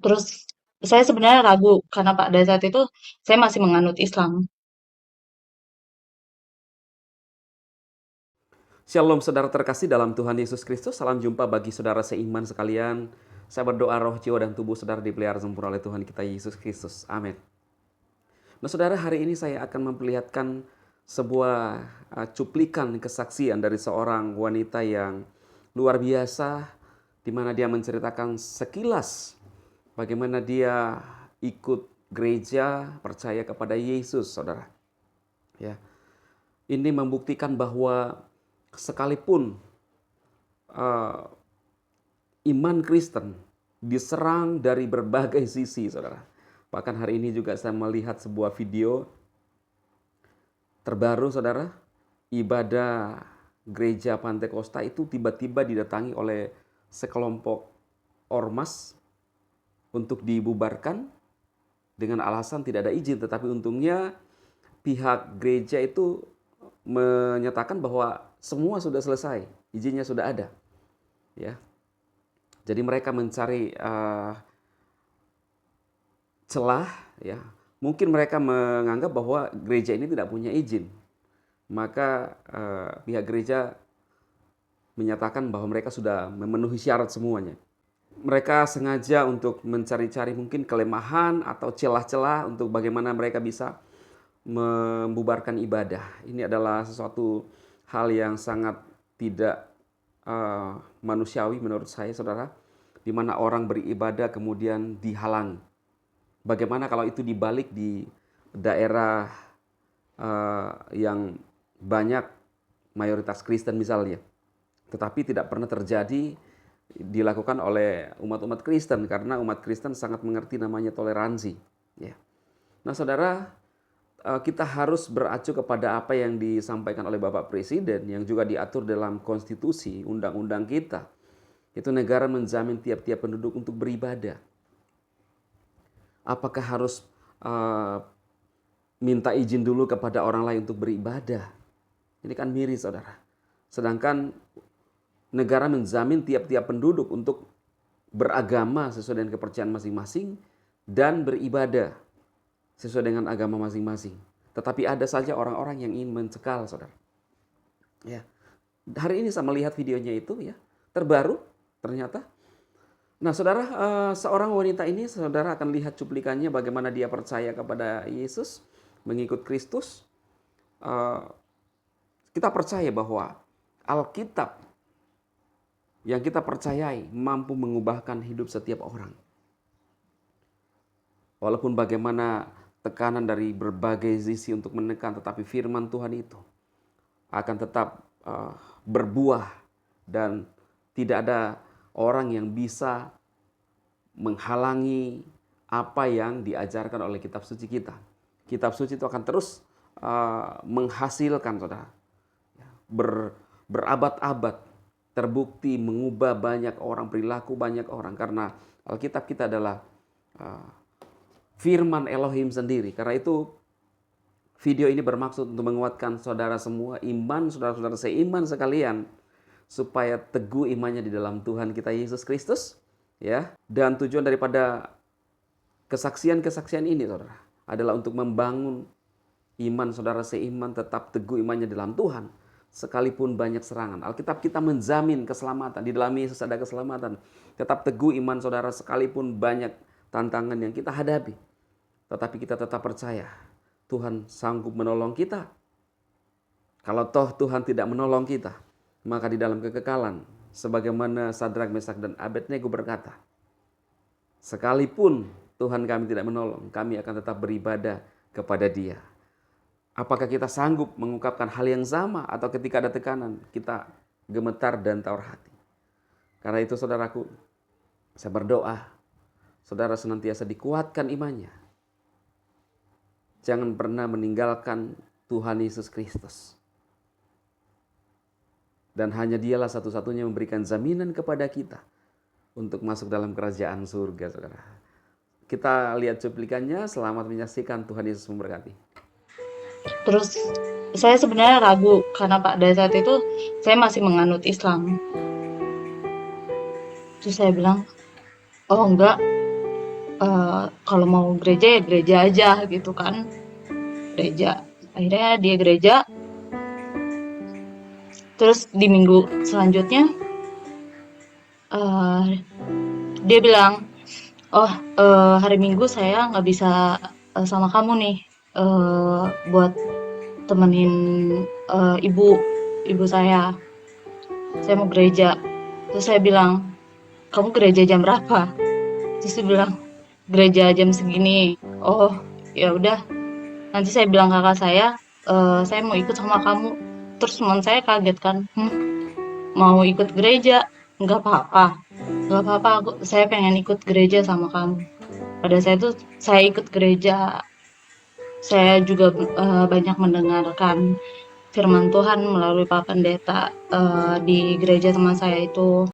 Terus saya sebenarnya ragu karena pada saat itu saya masih menganut Islam. Shalom saudara terkasih dalam Tuhan Yesus Kristus. Salam jumpa bagi saudara seiman sekalian. Saya berdoa roh, jiwa, dan tubuh saudara dipelihara sempurna oleh Tuhan kita Yesus Kristus. Amin. Nah saudara, hari ini saya akan memperlihatkan sebuah cuplikan kesaksian dari seorang wanita yang luar biasa, di mana dia menceritakan sekilas bagaimana dia ikut gereja, percaya kepada Yesus, saudara. Ya, ini membuktikan bahwa sekalipun uh, iman Kristen diserang dari berbagai sisi, saudara. Bahkan hari ini juga saya melihat sebuah video terbaru, saudara. Ibadah gereja Pantai Kosta itu tiba-tiba didatangi oleh sekelompok ormas untuk dibubarkan dengan alasan tidak ada izin. Tetapi untungnya pihak gereja itu menyatakan bahwa semua sudah selesai, izinnya sudah ada. Ya, jadi mereka mencari celah, ya. Mungkin mereka menganggap bahwa gereja ini tidak punya izin. Maka pihak gereja menyatakan bahwa mereka sudah memenuhi syarat semuanya. Mereka sengaja untuk mencari-cari mungkin kelemahan atau celah-celah untuk bagaimana mereka bisa membubarkan ibadah. Ini adalah sesuatu hal yang sangat tidak manusiawi menurut saya, saudara, di mana orang beribadah kemudian dihalangi. Bagaimana kalau itu dibalik di daerah yang banyak mayoritas Kristen misalnya, tetapi tidak pernah terjadi dilakukan oleh umat-umat Kristen karena umat Kristen sangat mengerti namanya toleransi. Ya. Nah, saudara, kita harus beracu kepada apa yang disampaikan oleh Bapak Presiden yang juga diatur dalam konstitusi, undang-undang kita. Itu negara menjamin tiap-tiap penduduk untuk beribadah. Apakah harus minta izin dulu kepada orang lain untuk beribadah? Ini kan miris, saudara. Sedangkan negara menjamin tiap-tiap penduduk untuk beragama sesuai dengan kepercayaan masing-masing dan beribadah sesuai dengan agama masing-masing. Tetapi ada saja orang-orang yang ingin mencekal, saudara. Ya, hari ini saya melihat videonya itu, ya, terbaru ternyata. Nah, saudara, seorang wanita ini, saudara akan lihat cuplikannya bagaimana dia percaya kepada Yesus, mengikut Kristus. Eh, kita percaya bahwa Alkitab yang kita percayai mampu mengubahkan hidup setiap orang. Walaupun bagaimana tekanan dari berbagai sisi untuk menekan, tetapi firman Tuhan itu akan tetap berbuah dan tidak ada orang yang bisa menghalangi apa yang diajarkan oleh kitab suci kita. Kitab suci itu akan terus menghasilkan, saudara, berabad-abad, terbukti mengubah banyak orang, perilaku banyak orang, karena Alkitab kita adalah firman Elohim sendiri. Karena itu video ini bermaksud untuk menguatkan saudara semua, iman saudara-saudara seiman sekalian, supaya teguh imannya di dalam Tuhan kita Yesus Kristus, ya. Dan tujuan daripada kesaksian-kesaksian ini, saudara, adalah untuk membangun iman saudara seiman tetap teguh imannya di dalam Tuhan, sekalipun banyak serangan. Alkitab kita menjamin keselamatan, di dalam Yesus ada keselamatan. Tetap teguh iman saudara sekalipun banyak tantangan yang kita hadapi. Tetapi kita tetap percaya Tuhan sanggup menolong kita. Kalau toh Tuhan tidak menolong kita, maka di dalam kekekalan, sebagaimana Sadrak, Mesak, dan Abednego berkata, sekalipun Tuhan kami tidak menolong, kami akan tetap beribadah kepada Dia. Apakah kita sanggup mengungkapkan hal yang sama, atau ketika ada tekanan kita gemetar dan tawar hati? Karena itu, saudaraku, saya berdoa saudara senantiasa dikuatkan imannya. Jangan pernah meninggalkan Tuhan Yesus Kristus. Dan hanya Dialah satu-satunya memberikan jaminan kepada kita untuk masuk dalam kerajaan surga, saudara. Kita lihat cuplikannya. Selamat menyaksikan. Tuhan Yesus memberkati. Terus saya sebenarnya ragu karena pada saat itu saya masih menganut Islam. Terus saya bilang, oh enggak, kalau mau gereja ya gereja aja gitu kan, gereja. Akhirnya dia gereja, terus di minggu selanjutnya uh, dia bilang, oh hari Minggu saya nggak bisa sama kamu nih, buat temenin ibu saya mau gereja. Terus saya bilang, kamu gereja jam berapa? Terus dia bilang, gereja jam segini. Oh, ya udah. Nanti saya bilang kakak saya mau ikut sama kamu. Terus teman saya kaget kan, mau ikut gereja? Nggak apa-apa, nggak apa-apa. Saya pengen ikut gereja sama kamu. Pada saya itu saya ikut gereja. Saya juga banyak mendengarkan firman Tuhan melalui Pak Pendeta di gereja teman saya itu.